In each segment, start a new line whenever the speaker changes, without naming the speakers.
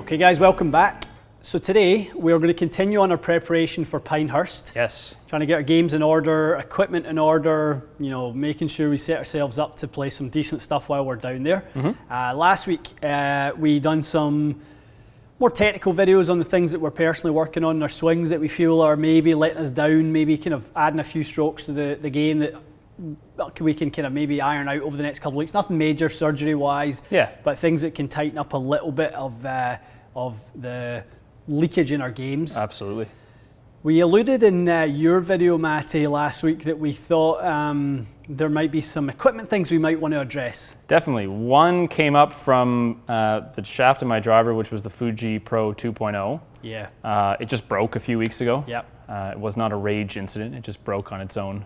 Okay guys, welcome back. So today we're going to continue on our preparation for Pinehurst.
Yes.
Trying to get our games in order, equipment in order, you know, making sure we set ourselves up to play some decent stuff while we're down there. Last week we done some more technical videos on the things that we're personally working on, our swings that we feel are maybe letting us down, maybe kind of adding a few strokes to the game that we can kind of maybe iron out over the next couple of weeks. Nothing major surgery wise, but things that can tighten up a little bit of the leakage in our games.
Absolutely.
We alluded in your video, Matty, last week that we thought there might be some equipment things we might want to address.
Definitely. One came up from the shaft in my driver, which was the Fuji Pro 2.0.
Yeah.
It just broke a few weeks ago.
Yep.
It was not a rage incident. It just broke on its own.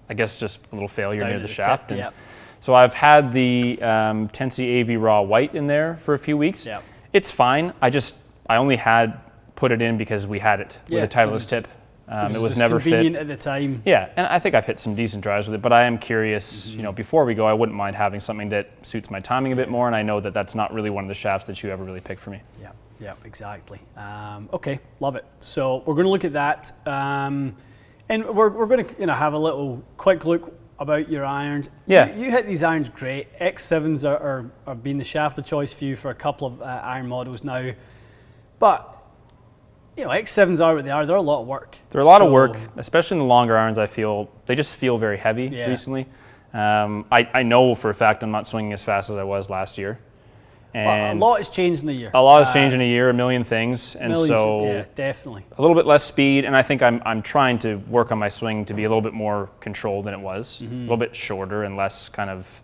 I guess just a little failure
Down
near
at
the
the
shaft.
tip, yep.
So I've had the Tensi AV Raw White in there for a few weeks.
Yep.
It's fine. I only had put it in because we had it with a Titleist tip. It was never
convenient
fit
at the time.
Yeah, and I think I've hit some decent drives with it, but I am curious, you know, before we go, I wouldn't mind having something that suits my timing a bit more, and I know that that's not really one of the shafts that you ever really pick for me.
Yeah, exactly. Okay, love it. So we're going to look at that, and we're going to have a little quick look about your irons.
Yeah.
You hit these irons great. X7s are being the shaft of choice for you for a couple of iron models now, but you know, X7s are what they are. They're a lot of work.
They're a lot of work, especially in the longer irons. I feel they just feel very heavy recently. I know for a fact I'm not swinging as fast as I was last year. And
a lot has changed in a year.
A lot has changed in a year, a million things, and so
yeah, definitely
a little bit less speed. And I think I'm trying to work on my swing to be a little bit more controlled than it was, a little bit shorter and less kind of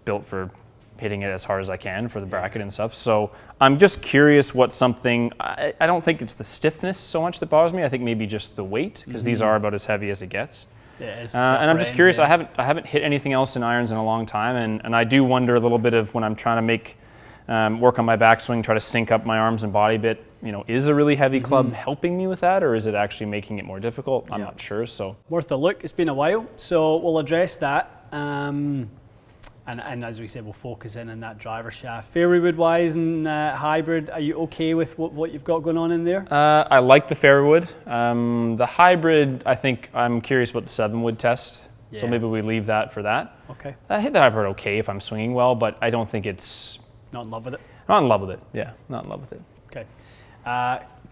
built for hitting it as hard as I can for the bracket and stuff. So I'm just curious what something, I don't think it's the stiffness so much that bothers me. I think maybe just the weight, because these are about as heavy as it gets.
Yeah,
and I'm just curious. I haven't hit anything else in irons in a long time, and I do wonder a little bit of when I'm trying to make work on my backswing, try to sync up my arms and body a bit. You know, is a really heavy club helping me with that, or is it actually making it more difficult? I'm not sure. So
worth a look. It's been a while, so we'll address that. And as we said, we'll focus in on that driver shaft. Fairway wood wise and hybrid, are you okay with what you've got going on in there?
I like the fairway wood. The hybrid, I think I'm curious about the 7-wood test. So maybe we leave that for that.
Okay.
I hit the hybrid okay if I'm swinging well, but I don't think it's...
Not in love with it?
Not in love with it, yeah. Not in love with it.
Okay.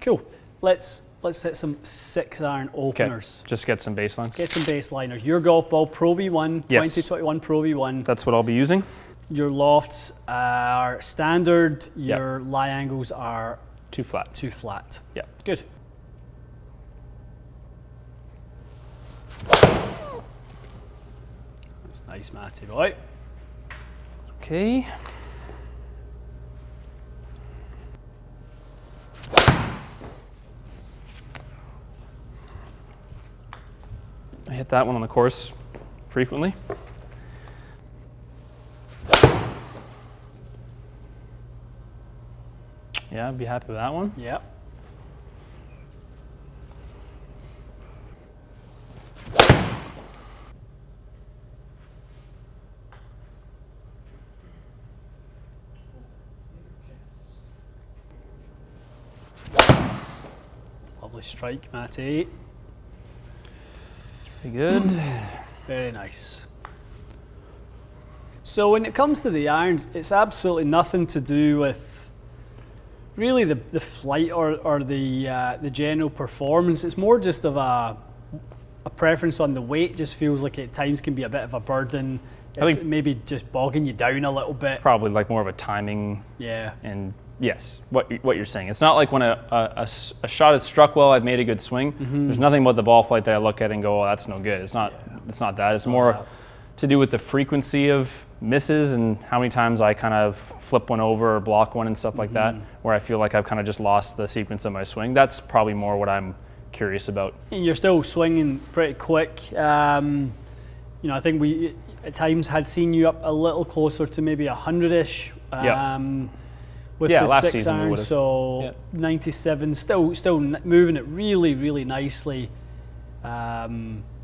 Cool. Let's hit some 6-iron openers.
Okay. Just get some baselines.
Get some baseliners. Your golf ball, Pro V1, 2021 Pro V1.
That's what I'll be using.
Your lofts are standard. Your lie angles are...
Too flat.
Too flat.
Yeah.
Good. That's nice, Matty boy.
Okay. I hit that one on the course frequently. Yeah, I'd be happy with that one.
Yep. Lovely strike, Matty.
Pretty good.
Very nice. So when it comes to the irons, it's absolutely nothing to do with really the flight or the general performance. It's more just of a preference on the weight. Just feels like at times can be a bit of a burden. It's maybe just bogging you down a little bit.
Probably like more of a timing.
Yeah.
And yes, what you're saying. It's not like when a shot is struck well, I've made a good swing. There's nothing about the ball flight that I look at and go, oh, that's no good. It's not. It's not that. It's more to do with the frequency of misses and how many times I kind of flip one over or block one and stuff like that, where I feel like I've kind of just lost the sequence of my swing. That's probably more what I'm curious about. And
you're still swinging pretty quick. You know, I think we at times had seen you up a little closer to maybe 100-ish. With the
last
6-iron, so 97, still moving it really nicely.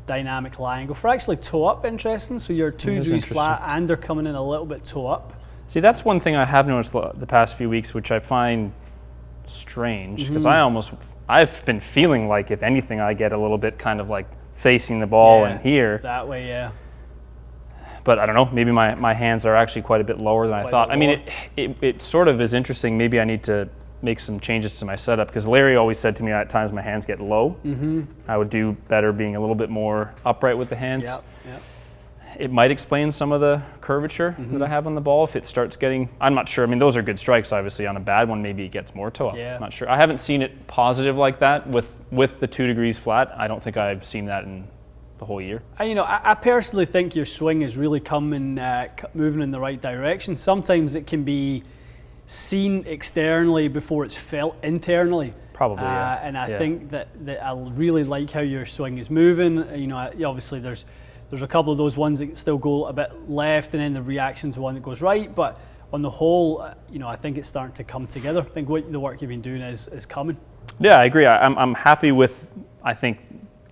Dynamic lie angle for actually toe up, interesting. So you're 2 degrees flat and they're coming in a little bit toe up.
See, that's one thing I have noticed the past few weeks, which I find strange, because I've been feeling like, if anything, I get a little bit kind of like facing the ball in here.
That way, yeah.
But I don't know, maybe my hands are actually quite a bit lower than I thought. I mean, it sort of is interesting. Maybe I need to make some changes to my setup, because Larry always said to me at times my hands get low. I would do better being a little bit more upright with the hands.
Yep.
It might explain some of the curvature that I have on the ball if it starts getting, I'm not sure. I mean, those are good strikes, obviously. On a bad one, maybe it gets more toe up. I'm not sure. I haven't seen it positive like that with the 2 degrees flat. I don't think I've seen that in the whole year.
I personally think your swing is really coming, moving in the right direction. Sometimes it can be seen externally before it's felt internally.
Probably, yeah.
And I think that I really like how your swing is moving. Obviously there's a couple of those ones that still go a bit left, and then the reaction to one that goes right. But on the whole, I think it's starting to come together. I think the work you've been doing is coming. Yeah,
I agree. I'm happy with, I think,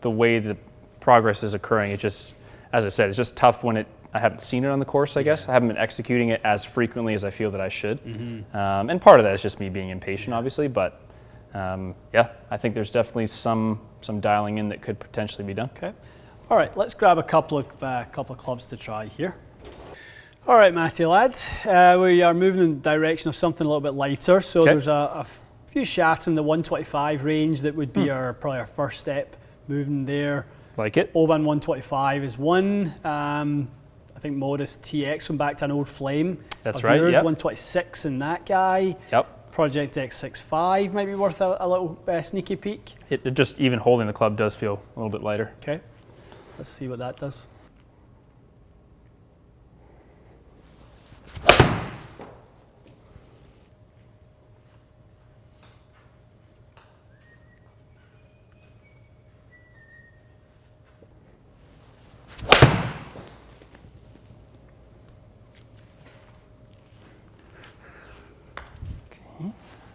the way the progress is occurring. It just, as I said, it's just tough when I haven't seen it on the course, I guess. I haven't been executing it as frequently as I feel that I should. And part of that is just me being impatient, obviously. But I think there's definitely some dialing in that could potentially be done.
Okay. All right, let's grab a couple of clubs to try here. All right, Matty lad, we are moving in the direction of something a little bit lighter. So there's a few shafts in the 125 range that would be probably our first step moving there.
Like it.
Oban 125 is one. I think Modest TX from back to an old flame.
That's right.
Yours, 126 in that guy.
Yep.
Project X65 might be worth a little sneaky peek.
It just, even holding the club does feel a little bit lighter.
Okay. Let's see what that does.
Okay,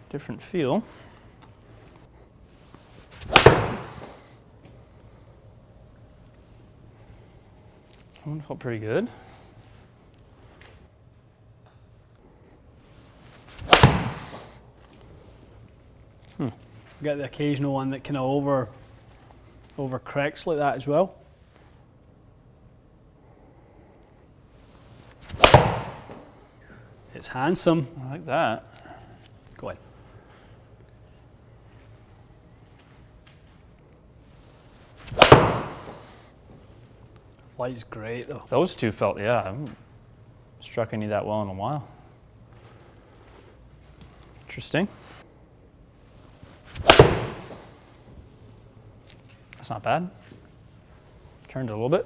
different feel. That one felt pretty good.
Get the occasional one that kind of over cracks like that as well. It's handsome.
I like that.
Go on. Flight's great though.
Those two felt, I haven't struck any that well in a while. Interesting. That's not bad. Turned it a little bit.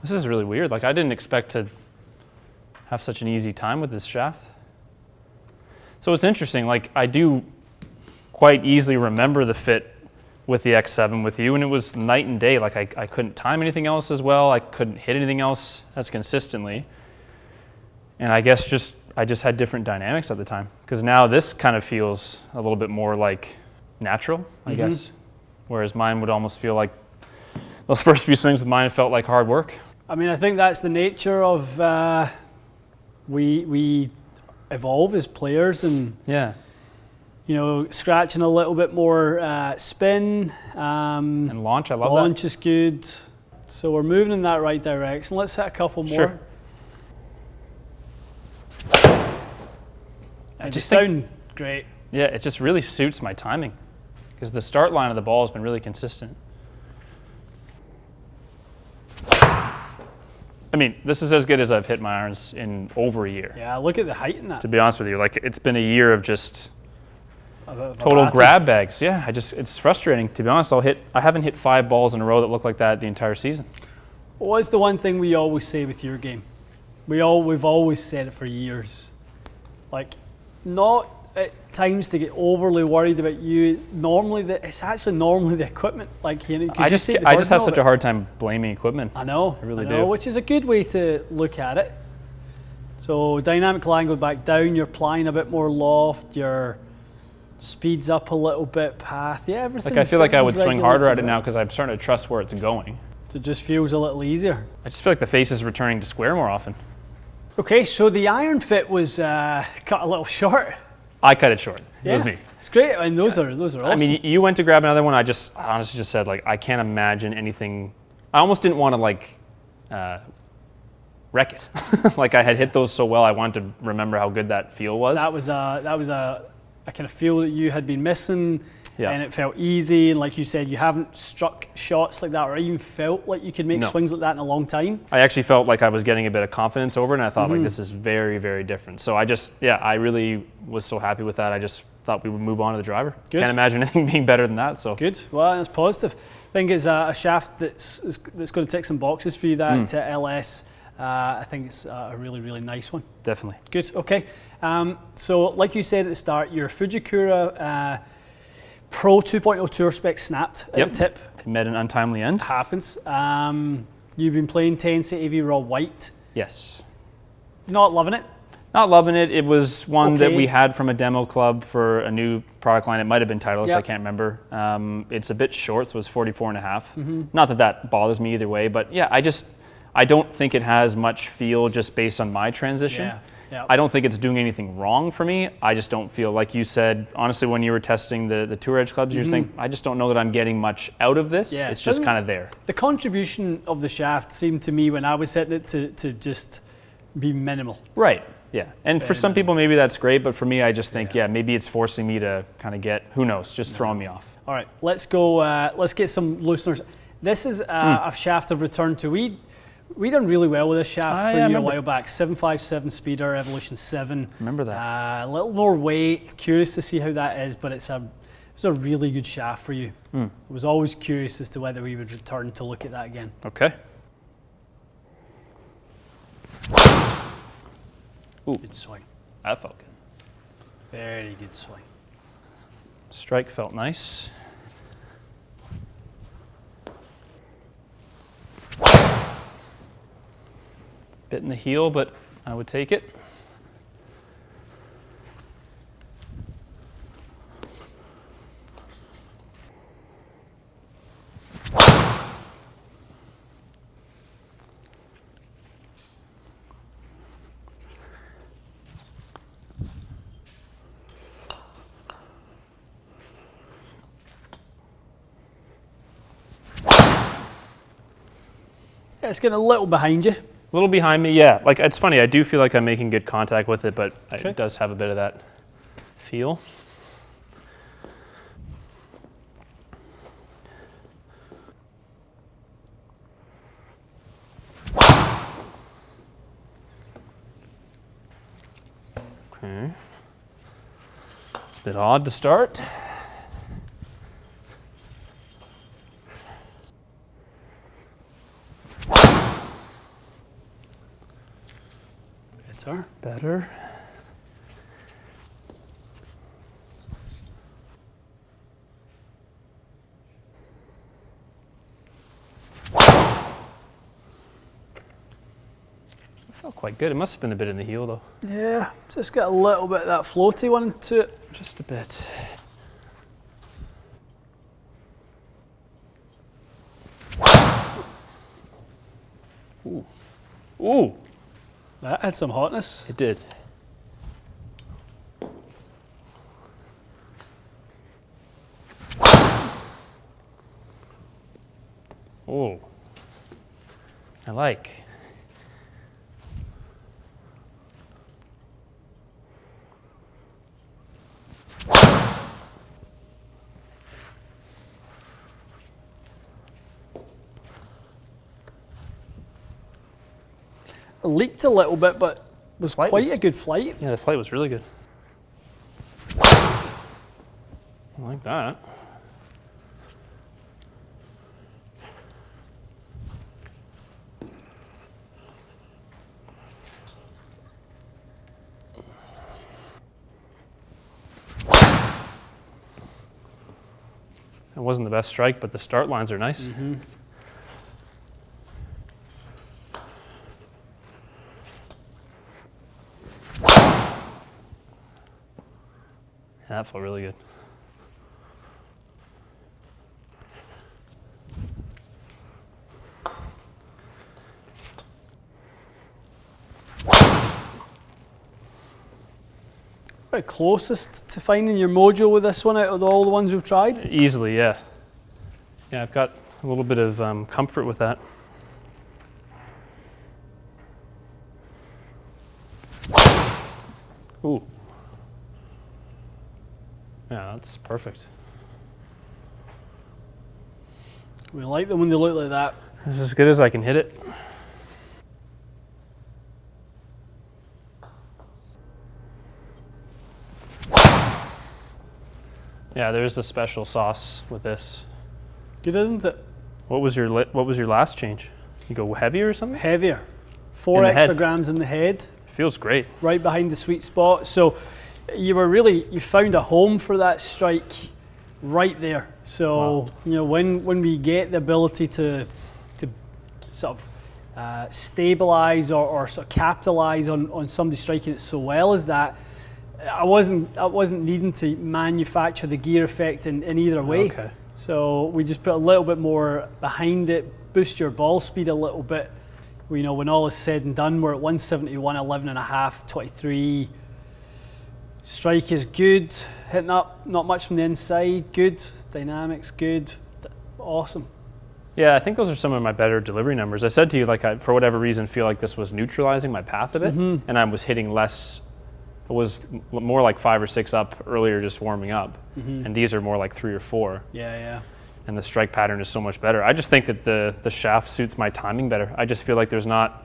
This is really weird. Like, I didn't expect to have such an easy time with this shaft. So it's interesting. Like, I do quite easily remember the fit with the X7 with you, and it was night and day. Like, I couldn't time anything else as well. I couldn't hit anything else as consistently. And I guess I just had different dynamics at the time. Because now this kind of feels a little bit more like natural, I guess. Whereas mine would almost feel like, those first few swings with mine felt like hard work.
I mean, I think that's the nature of we evolve as players, and scratching a little bit more spin
and launch. I love
launch is good. So we're moving in that right direction. Let's hit a couple more.
Sure.
It just sound great.
Yeah, it just really suits my timing because the start line of the ball has been really consistent. I mean, this is as good as I've hit my irons in over a year.
Yeah, look at the height in that.
To be honest with you, like, it's been a year of just total grab bags. Yeah, it's frustrating. To be honest, I haven't hit 5 balls in a row that look like that the entire season.
What's the one thing we always say with your game? We've always said it for years. Like, not at times to get overly worried about you. It's actually normally the equipment. Like,
I just have such a hard time blaming equipment.
I know,
I really do.
Which is a good way to look at it. So dynamic line goes back down, you're applying a bit more loft, your speeds up a little bit, path, yeah, everything.
Like I feel like I would swing harder at it now because I'm starting to trust where it's going.
So it just feels a little easier.
I just feel like the face is returning to square more often.
Okay, so the iron fit was cut a little short.
I cut it short. It was me.
It's great. I mean, those are awesome.
I mean, you went to grab another one. I honestly just said, like, I can't imagine anything. I almost didn't want to, like, wreck it. Like, I had hit those so well, I wanted to remember how good that feel was.
That was a kind of feel that you had been missing,
yeah.
And it felt easy. And like you said, you haven't struck shots like that or even felt like you could make swings like that in a long time.
I actually felt like I was getting a bit of confidence over it, and I thought, like, this is very, very different. So I really was so happy with that. I just thought we would move on to the driver. Good. Can't imagine anything being better than that. So
good. Well, that's positive. I think it's a shaft that's going to tick some boxes for you. That LS. I think it's a really, really nice one.
Definitely.
Good. Okay. So, like you said at the start, your Fujikura Pro 2.0 Tour spec snapped at the tip.
It met an untimely end.
Happens. You've been playing Tensei AV Raw White.
Yes.
Not loving it?
Not loving it. It was one that we had from a demo club for a new product line. It might have been Titleist, I can't remember. It's a bit short, so it's 44.5. Not that bothers me either way, but yeah, I don't think it has much feel just based on my transition.
Yeah.
I don't think it's doing anything wrong for me. I just don't feel, like you said, honestly, when you were testing the Tour Edge clubs, you think, I just don't know that I'm getting much out of this. Yeah. It's just kind of there. The
contribution of the shaft seemed to me when I was setting it to just be minimal.
Right, yeah. And for some people, maybe that's great, but for me, I just think, maybe it's forcing me to kind of get, who knows, just throwing me off.
All right, let's go, let's get some looseners. This is a shaft I've returned to. We done really well with this shaft for you a while back. 757 speeder, Evolution 7.
Remember that.
A little more weight. Curious to see how that is, but it's a really good shaft for you. I was always curious as to whether we would return to look at that again.
Okay. Ooh.
Good swing.
That felt good.
Very good swing.
Strike felt nice. Bit in the heel, but I would take it.
Yeah, it's getting a little behind you.
A little behind me, yeah. Like, it's funny, I do feel like I'm making good contact with it, but it does have a bit of that feel. Okay. It's a bit odd to start. Better. Felt quite good. It must have been a bit in the heel though.
Yeah, just got a little bit of that floaty one to it.
Just a bit. Ooh. Ooh.
That had some hotness.
It did. Oh. I like.
Leaked a little bit, but was quite a good flight.
Yeah, the flight was really good. I like that. It wasn't the best strike, but the start lines are nice. Yeah, that felt really good.
Probably closest to finding your mojo with this one out of all the ones we've tried.
Easily, yeah. Yeah, I've got a little bit of comfort with that. Ooh. Yeah, that's perfect.
We like them when they look like that.
This is as good as I can hit it. Yeah, there's a special sauce with this.
Good, isn't it?
What was your last change? You go heavier or something?
Heavier. 4
In the
extra
head.
grams in the head,
Feels great.
right behind the sweet spot. So you found a home for that strike right there. So
Wow.
you know, when we get the ability to sort of stabilize or sort of capitalize on somebody striking it so well as that, I wasn't needing to manufacture the gear effect in either way.
Okay.
So we just put a little bit more behind it, boost your ball speed a little bit. You know, when all is said and done, we're at 171, 11.5, 23. Strike is good, hitting up, not much from the inside, good. Dynamics, good. Awesome.
Yeah, I think those are some of my better delivery numbers. I said to you, like, I, for whatever reason, feel like this was neutralizing my path a bit, and I was hitting less. It was more like 5 or 6 up earlier, just warming up, and these are more like 3 or 4.
Yeah.
And the strike pattern is so much better. I just think that the shaft suits my timing better. I just feel like there's not,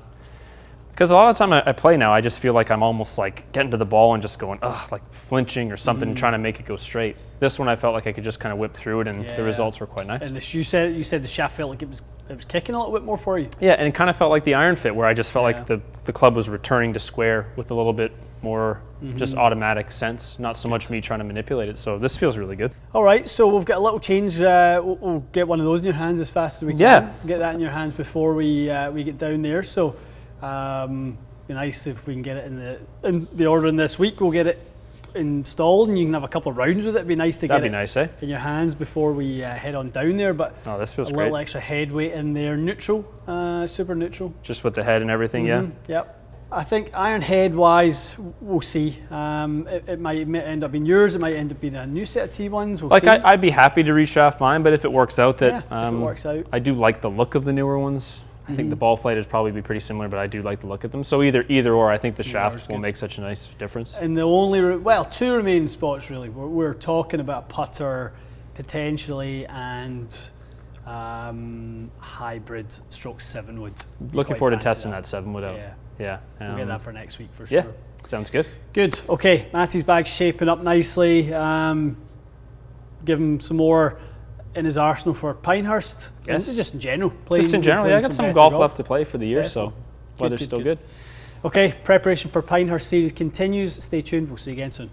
because a lot of the time I play now, I just feel like I'm almost like getting to the ball and just going, like flinching or something, and trying to make it go straight. This one I felt like I could just kind of whip through it, and the results were quite nice.
And you said the shaft felt like it was kicking a little bit more for you.
Yeah, and it kind of felt like the iron fit, where I just felt like the club was returning to square with a little bit more just automatic sense, not so much me trying to manipulate it. So this feels really good.
All right, so we've got a little change. We'll get one of those in your hands as fast as we can.
Yeah.
Get that in your hands before we get down there. So be nice if we can get it in the ordering this week. We'll get it installed, and you can have a couple of rounds with it. It'd be nice to get it in your hands before we head on down there. But
this feels
a
great.
little extra head weight in there, neutral, super neutral.
Just with the head and everything, yeah.
Yep. I think iron head wise, we'll see. It might end up being yours. It might end up being a new set of T1s. We'll see.
I'd be happy to reshaft mine, but if it works out,
if it works out.
I do like the look of the newer ones. I think the ball flight is probably be pretty similar, but I do like the look of them. So either or, I think the shaft will make such a nice difference.
And the only, two remaining spots really. We're talking about putter potentially and hybrid stroke 7 wood.
Looking forward to testing that 7 wood out. Yeah.
We'll get that for next week for sure.
Yeah, sounds good.
Good. Okay, Matty's bag's shaping up nicely. Give him some more in his arsenal for Pinehurst.
Yes.
And just in general.
Just in general, I got some golf left to play for the year, so weather's still good.
Okay, preparation for Pinehurst series continues. Stay tuned. We'll see you again soon.